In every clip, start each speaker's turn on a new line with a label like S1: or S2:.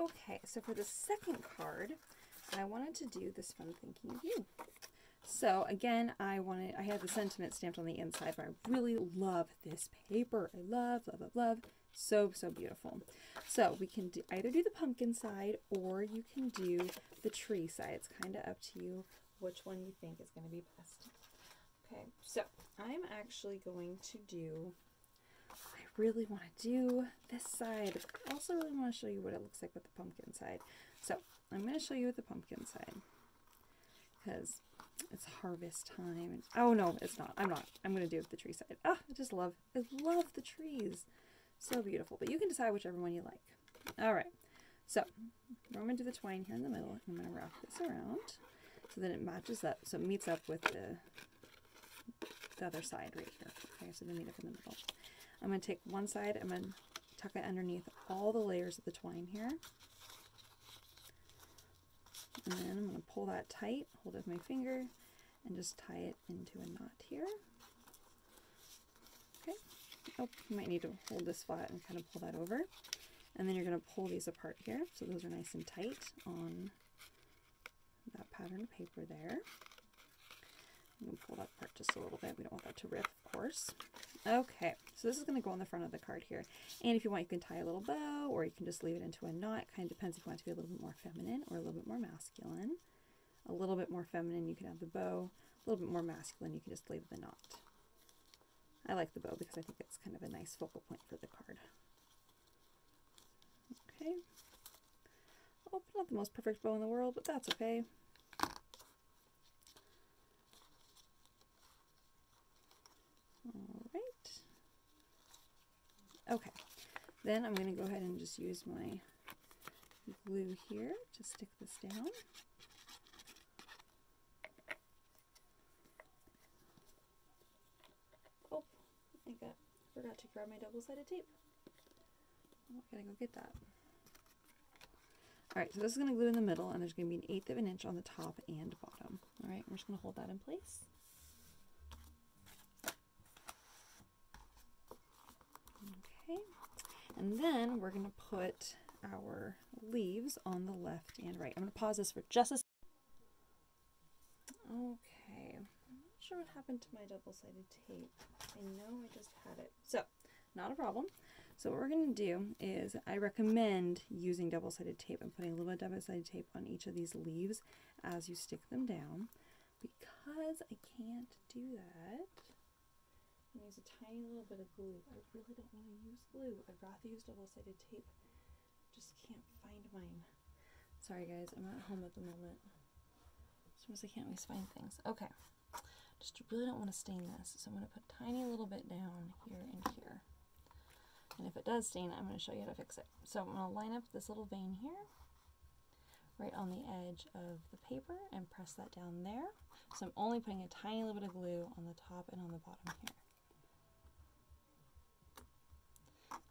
S1: Okay, so for the second card, I wanted to do this fun thinking of you. So again, I had the sentiment stamped on the inside, but I really love this paper. I love, love, love, love. So, so beautiful. So we can either do the pumpkin side or you can do the tree side. It's kind of up to you which one you think is going to be best. Okay, so I'm actually going to do, I really want to do this side. I also really want to show you what it looks like with the pumpkin side. So I'm going to show you with the pumpkin side because it's harvest time. And, oh no, it's not. I'm not. I'm going to do it with the tree side. Ah, I love the trees. So beautiful. But you can decide whichever one you like. All right. So we're going to do the twine here in the middle. I'm going to wrap this around so that it matches up. So it meets up with the other side right here. Okay, so they meet up in the middle. I'm going to take one side. I'm going to tuck it underneath all the layers of the twine here. And then I'm going to pull that tight, hold it with my finger, and just tie it into a knot here. Okay. Oh, you might need to hold this flat and kind of pull that over. And then you're going to pull these apart here. So those are nice and tight on that pattern of paper there. I'm going to pull that apart just a little bit. We don't want that to rip, of course. Okay, so this is going to go on the front of the card here. And if you want, you can tie a little bow, or you can just leave it into a knot. It kind of depends if you want it to be a little bit more feminine or a little bit more masculine. A little bit more feminine, you can have the bow. A little bit more masculine, you can just leave the knot. I like the bow because I think it's kind of a nice focal point for the card. Okay. Oh, not the most perfect bow in the world, but that's okay. All right. Okay. Then I'm going to go ahead and just use my glue here to stick this down. Oh, I forgot to grab my double-sided tape. Oh, I gotta go get that. Alright, so this is going to glue in the middle, and there's going to be 1/8 of an inch on the top and bottom. Alright, we're just going to hold that in place. Okay, and then we're going to put our leaves on the left and right. I'm going to pause this for just a second. Okay, I'm not sure what happened to my double-sided tape. I know I just had it. So, not a problem. So what we're going to do is I recommend using double-sided tape and putting a little bit of double-sided tape on each of these leaves as you stick them down. Because I can't do that, I'm going to use a tiny little bit of glue. I really don't want to use glue. I'd rather use double-sided tape. Just can't find mine. Sorry guys, I'm at home at the moment. Sometimes I can't always find things. Okay, just really don't want to stain this. So I'm going to put a tiny little bit down here and here. And if it does stain, I'm going to show you how to fix it. So I'm going to line up this little vein here, right on the edge of the paper, and press that down there. So I'm only putting a tiny little bit of glue on the top and on the bottom here.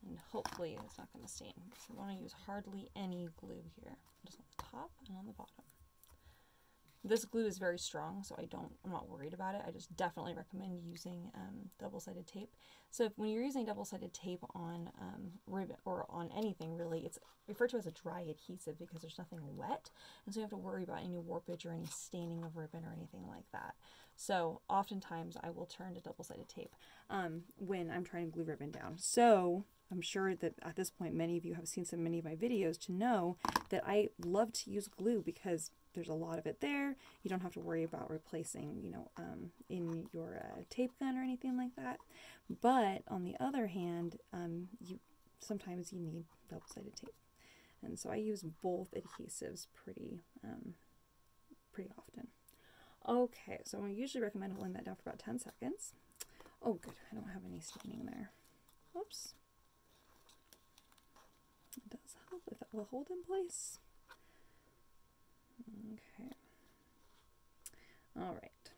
S1: And hopefully it's not going to stain. So we want to use hardly any glue here, just on the top and on the bottom. This glue is very strong, so I'm not worried about it. I just definitely recommend using double-sided tape. So when you're using double-sided tape on ribbon or on anything really, it's referred to as a dry adhesive because there's nothing wet, and so you have to worry about any warpage or any staining of ribbon or anything like that. So oftentimes I will turn to double-sided tape when I'm trying to glue ribbon down. So I'm sure that at this point many of you have seen many of my videos to know that I love to use glue because there's a lot of it there. You don't have to worry about replacing, you know, in your tape gun or anything like that. But on the other hand, sometimes you need double-sided tape, and so I use both adhesives pretty often. Okay, so I usually recommend holding that down for about 10 seconds. Oh, good, I don't have any staining there. Whoops. It does help if that will hold in place. Okay. All right.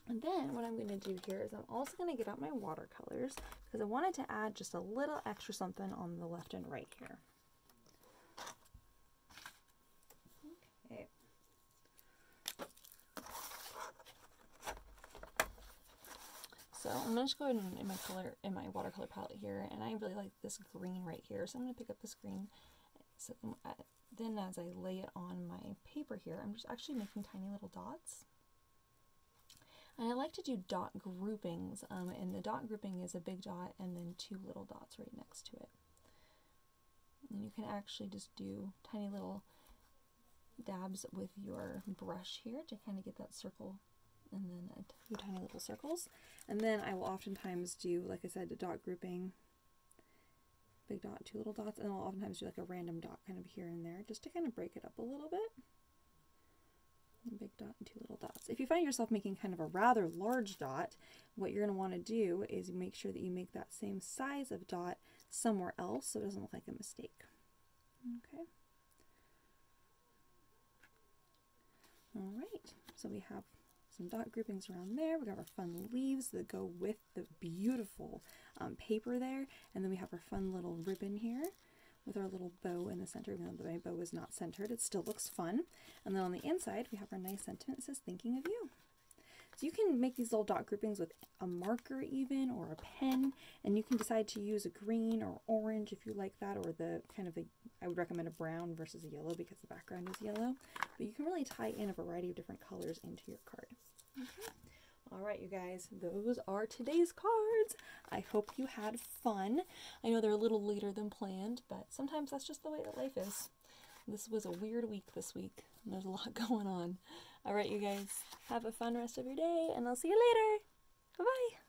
S1: And then what I'm going to do here is I'm also going to get out my watercolors because I wanted to add just a little extra something on the left and right here. Okay. So I'm going to just go ahead and in my watercolor palette here, and I really like this green right here, so I'm going to pick up this green So then as I lay it on my paper here, I'm just actually making tiny little dots. And I like to do dot groupings, and the dot grouping is a big dot and then 2 little dots right next to it. And you can actually just do tiny little dabs with your brush here to kind of get that circle, and then a few tiny little circles. And then I will oftentimes do, like I said, a dot grouping, big dot, 2 little dots, and I'll oftentimes do like a random dot kind of here and there just to kind of break it up a little bit. A big dot and 2 little dots. If you find yourself making kind of a rather large dot, what you're going to want to do is make sure that you make that same size of dot somewhere else so it doesn't look like a mistake. Okay. All right, so we have some dot groupings around there. We got our fun leaves that go with the beautiful paper there, and then we have our fun little ribbon here with our little bow in the center. Even though my bow is not centered, it still looks fun. And then on the inside, we have our nice sentiment that says, "Thinking of you." So you can make these little dot groupings with a marker even, or a pen, and you can decide to use a green or orange if you like that, or the kind of I would recommend a brown versus a yellow because the background is yellow. But you can really tie in a variety of different colors into your card. Okay. All right, you guys, those are today's cards. I hope you had fun. I know they're a little later than planned, but sometimes that's just the way that life is. This was a weird week this week, and there's a lot going on. All right, you guys, have a fun rest of your day, and I'll see you later. Bye-bye.